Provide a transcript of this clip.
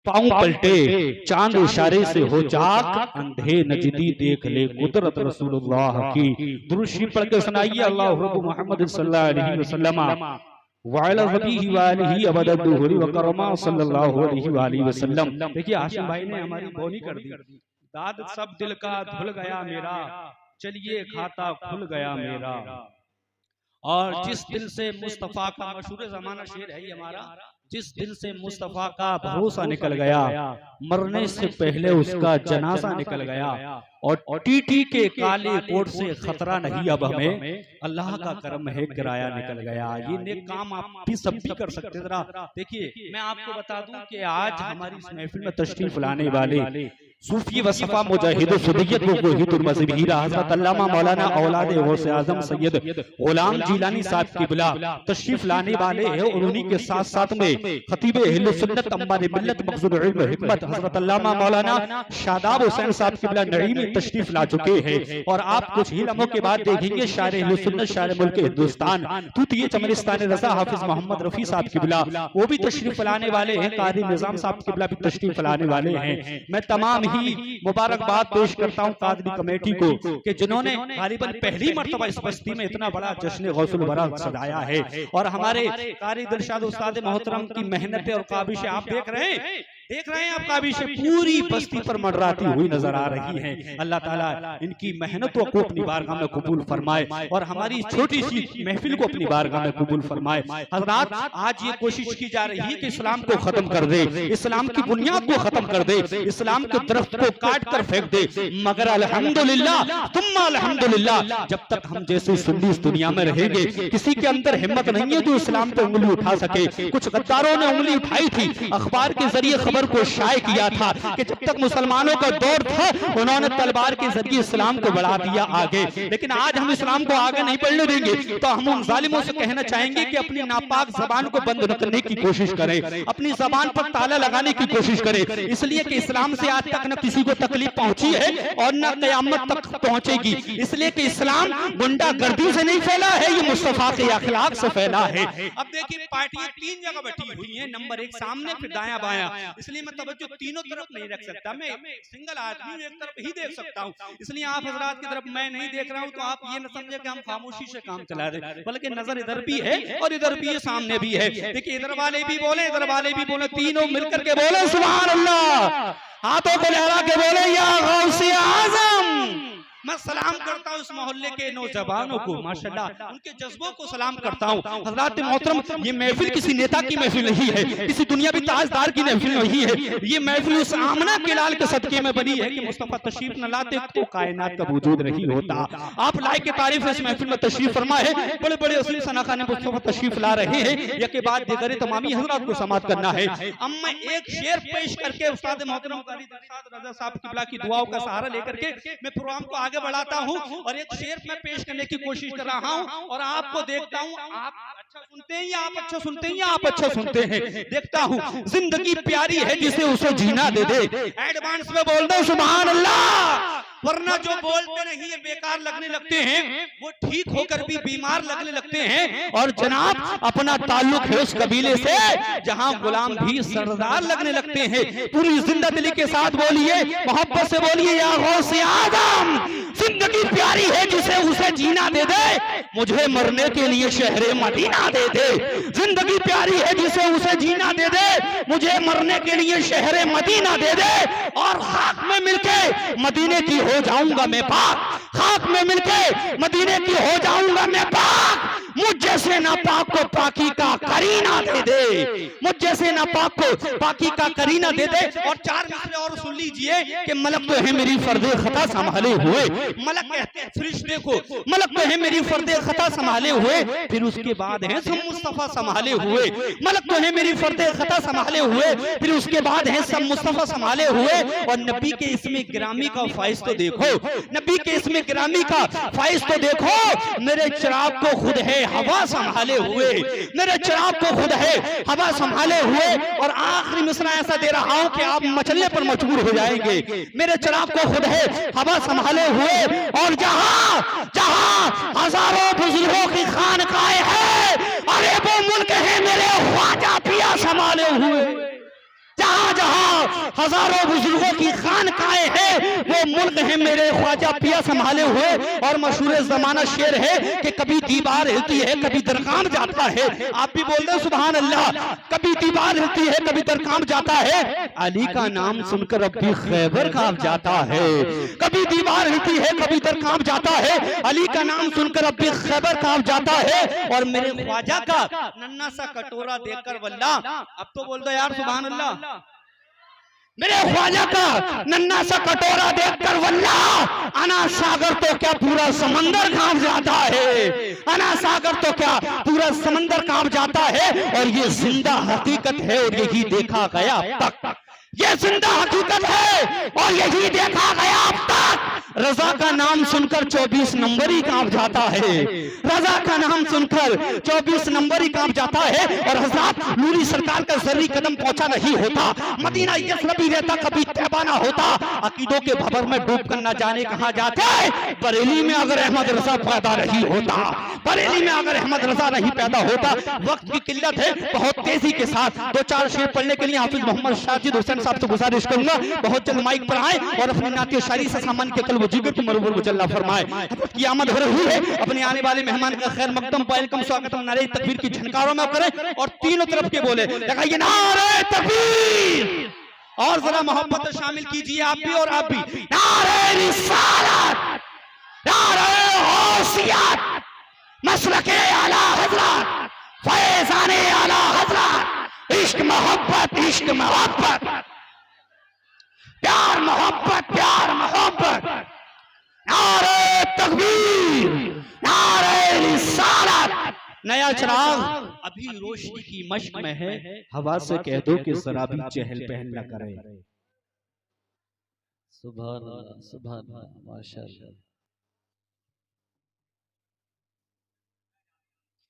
पांव पलटे चांद इशारे से हो चाक, अंधे नजदी देख ले कुदरत रसूलुल्लाह की। दुरूद शरीफ पढ़ के सुनाइए, अल्लाह रब्बु मोहम्मद सल्लल्लाहु अलैहि वसल्लम वाला रबीही वालिही अबदुहुरी व करमा सल्लल्लाहु अलैहि वसल्लम। देखिए हाशिम भाई ने हमारी बोनी कर दी, दाद सब दिल का धुल गया मेरा, चलिए खाता खुल गया मेरा। और जिस दिल से मुस्तफा का, मशहूर जमाना शेर है ये हमारा, जिस दिल से मुस्तफा का भरोसा निकल गया, मरने से पहले उसका जनाजा निकल गया। और टीटी के काले कोट से खतरा नहीं अब हमें, अल्लाह का करम है किराया निकल गया। ये नेक काम आप भी सब भी कर सकते। जरा देखिए, मैं आपको बता दूं कि आज हमारी इस महफिल में तशरीफ लाने वाले सूफी वसफा मुजाहिद सुदियत हज़रत अल्लामा मौलाना औलाद गौसे आज़म सैयद गुलाम जिलानी साहब क़िबला तशरीफ लाने वाले हैं। और उन्हीं के साथ साथ में खतीब अहले सुन्नत अंबार मिल्लत मक़सूद इल्म हिकमत हज़रत अल्लामा मौलाना शादाब हुसैन साहब क़िबला नईमी तशरीफ ला चुके हैं। और आप कुछ ही लम्हों के बाद देखेंगे शायर अहले सुन्नत, शायर मुल्क हिंदुस्तान तूतिए चमनिस्तान रज़ा हाफिज मोहम्मद रफी साहब क़िबला वो भी तशरीफ लाने वाले हैं। कारी निज़ाम साहब क़िबला भी तशरीफ लाने वाले हैं। मैं तमाम ही मुबारकबाद पेश करता हूँ कादरी कमेटी को कि जिन्होंने गालिबन पहली मर्तबा इस बस्ती में इतना बड़ा जश्न गौसुल वरा सजाया है। और हमारे कारी दिलशाद उस्ताद मोहतरम की मेहनत और काबिश आप देख रहे हैं आप काबिश पूरी बस्ती पर मंडराती हुई नजर आ रही है। अल्लाह ताला इनकी मेहनतों को अपनी बारगाह में कबूल फरमाए और हमारी छोटी सी महफिल को अपनी बारगाह में कबूल फरमाए। हज़रात, आज ये कोशिश की जा रही है कि इस्लाम को खत्म कर दे, इस्लाम की बुनियाद को खत्म कर दे, इस्लाम के दरख्त को काट कर फेंक दे। मगर अल्हम्दुलिल्लाह तुम्मा अल्हम्दुलिल्लाह, जब तक हम जैसे सुन्नी इस दुनिया में रहेंगे, किसी के अंदर हिम्मत नहीं है जो इस्लाम पे उंगली उठा सके। कुछ गद्दारों ने उंगली उठाई थी, अखबार के जरिए खबर को शाये किया था कि जब तक मुसलमानों का दौर था उन्होंने तलवार के जरिए इस्लाम को बढ़ा दिया आगे। लेकिन आज हम इस्लाम को आगे नहीं बढ़ने देंगे। तो हम उन जालिमों से कहना चाहेंगे कि अपनी नापाक जबान को बंद न करने की कोशिश करें, अपनी जबान पर ताला लगाने की कोशिश करें। इसलिए कि इस्लाम से आज तक न किसी को तकलीफ पहुंची है और न कयामत तक पहुंचेगी। इसलिए कि इस्लाम गुंडागर्दी से नहीं फैला है, ये मुस्तफा के अखलाक से फैला है। अब देखिए, पार्टियां तीन जगह बैठी हुई हैं, नंबर एक सामने, फिर दाया बाया। इसलिए मैं तवज्जो तीनों तरफ नहीं रख सकता, मैं सिंगल आदमी एक तरफ ही देख सकता हूँ। इसलिए आप हजरात की तरफ मैं नहीं देख रहा हूँ, तो आप ये न समझे कि हम खामोशी से काम चला रहे, बल्कि नजर इधर भी है और इधर भी है, सामने भी है। देखिए, इधर वाले भी बोले, इधर वाले भी बोले, तीनों मिलकर के बोले सुभान अल्लाह, हाथों को लहरा के बोले या गौसे आज़म। मैं सलाम करता हूँ इस मोहल्ले के नौजवानों को, माशाल्लाह उनके जज्बों को सलाम करता हूँ। हज़रात मोहतरम, ये महफिल किसी नेता की महफिल नहीं है, किसी दुनियावी ताजदार की महफिल नहीं है। ये महफिल उस आमना के लाल के सदके में बनी है कि मुस्तफा तशरीफ न लाते तो कायनात का वजूद नहीं होता। आप लाए के तारीफ इस महफिल में तशरीफ फरमा है, बड़े बड़े असीम सनाखा ने मुस्तफा तशरीफ ला रहे हैं। यह के बाद दिगरे तमामी हज़रात को समात करना है। अब मैं एक शेर पेश करके उस्ताद मोहतरम कारी दिलशाद रज़ा साहब क़िबला की दुआओं का सहारा लेकर के मैं प्रोग्राम को आगे बढ़ाता हूं और एक शेर में पेश करने की कोशिश कर रहा हूं और आपको देखता हूं आप अच्छा सुनते हैं या आप अच्छा सुनते हैं या आप अच्छा सुनते हैं। देखता हूं, जिंदगी प्यारी है जिसे उसे जीना दे दे। एडवांस में बोल दो सुभान अल्लाह, वरना जो बोलते नहीं है बेकार लगने लगते हैं, वो ठीक होकर भी बीमार लगने लगते हैं। और जनाब, अपना ताल्लुक है उस कबीले से जहां गुलाम भी सरदार लगने लगते हैं। पूरी जिंदा दिली के साथ बोलिए, मोहब्बत से बोलिए, या गौसे आज़म, जिंदगी प्यारी है जिसे उसे जीना दे दे, मुझे मरने के लिए शहरे मदीना दे दे। जिंदगी प्यारी है जिसे उसे जीना दे दे, मुझे मरने के लिए शहरे मदीना दे दे। और खाक में मिलके मदीने की हो जाऊंगा मैं पाक, खाक में मिलके मदीने की हो जाऊंगा मैं पाक। मुझ जैसे नापाक को पाकी का करीना दे दे, मुझ जैसे नापाक को पाकी का करीना दे दे। और चार मिसरे और सुन लीजिए कि मलक तो है मेरी फर्दे खता संभाले हुए, मलक कहते हैं फरिश्ते को, मलक तो है मेरी फर्दे खता संभाले हुए। फिर उसके बाद है सब मुस्तफा संभाले हुए, मलक तो है मेरी फर्दे खता संभाले हुए। फिर उसके बाद है सब मुस्तफा संभाले हुए। और नबी के इसमें गिरामी का फाइज तो देखो, नबी के इसमें गिरामी का फाइज तो देखो। मेरे चिराग को खुद है हवा संभाले हुए, मेरे चिराग को खुद है हवा संभाले हुए। और आखिरी मिसरा ऐसा दे रहा हूं कि आप मचलने पर मजबूर हो जाएंगे। मेरे चिराग को खुद है हवा संभाले हुए। और जहां जहां हजारों बुजुर्गों की खानकाएं है, अरे वो मुल्क है मेरे ख्वाजा पिया संभाले हुए। जहां जहां हजारों बुजुर्गों की खानकाएं हैं, वो मुल्क है मेरे ख्वाजा पिया संभाले हुए। और मशहूर जमाना शेर है कि कभी दीवार हिलती है कभी दरकाम जाता है। आप भी बोल रहे सुभान अल्लाह। कभी दीवार हिलती है कभी दरकाम जाता है, अली का नाम सुनकर अब भी खैबर कांप जाता है। कभी दीवार हिलती है कभी दरकाम जाता है, अली का नाम सुनकर अब भी खैबर कांप जाता है। और मेरे ख्वाजा का नन्ना सा कटोरा देखकर वल्ला, अब तो बोल दो यार सुभान अल्लाह। मेरे ख्वाजा का नन्ना सा कटोरा देखकर वल्ला, अना सागर तो क्या पूरा समंदर कांप जाता है। अना सागर तो क्या पूरा समंदर कांप जाता है। और ये जिंदा हकीकत है और यही देखा गया अब तक। ये जिंदा हकीकत है और यही देखा गया अब तक। रजा का नाम सुनकर 24 नंबर ही कांप जाता है। रजा का नाम सुनकर 24 नंबर ही कांप जाता है। और हज़रत नूरी सरकार का जर्री कदम पहुंचा नहीं होता, मदीना यसरबी रहता कभी तैबा ना होता। अकीदों के भंवर में डूब कर ना जाने कहां जाते। बरेली में अगर अहमद रजा पैदा नहीं होता, बरेली में अगर अहमद रजा नहीं पैदा होता। वक्त की किल्लत है, बहुत तेजी के साथ 2-4 शेर पढ़ने के लिए हाफिज मोहम्मद शाजिद हुसैन साहब से गुजारिश करूंगा बहुत जल्द माइक पर आए और अपनी नातिया शायरी से सामान के कल वजीगर की मरबूर मुजल्ला फरमाए। की आमद हो रही है, अपने आने वाले मेहमान का खैर मकदम वेलकम स्वागत नारे तकबीर की झनकारों में करें और तीनों तरफ के बोले लगाइए नारे तकबीर। और जरा मोहब्बत शामिल कीजिए आप भी और आप भी। नारे रिसालत, नारे गौसियत, मसलके आला हज़रत, फैज़ाने आला हज़रत, इश्क मोहब्बत, इश्क मोहब्बत, प्यार मोहब्बत, प्यार मोहब्बत। नारे तकबीर, नारे रिसालत। नया चिराग अभी रोशनी की मश्क में है, हवा से कह दो कि जरा भी चहल पहल न करे। सुभान अल्लाह, सुभान अल्लाह, माशाअल्लाह।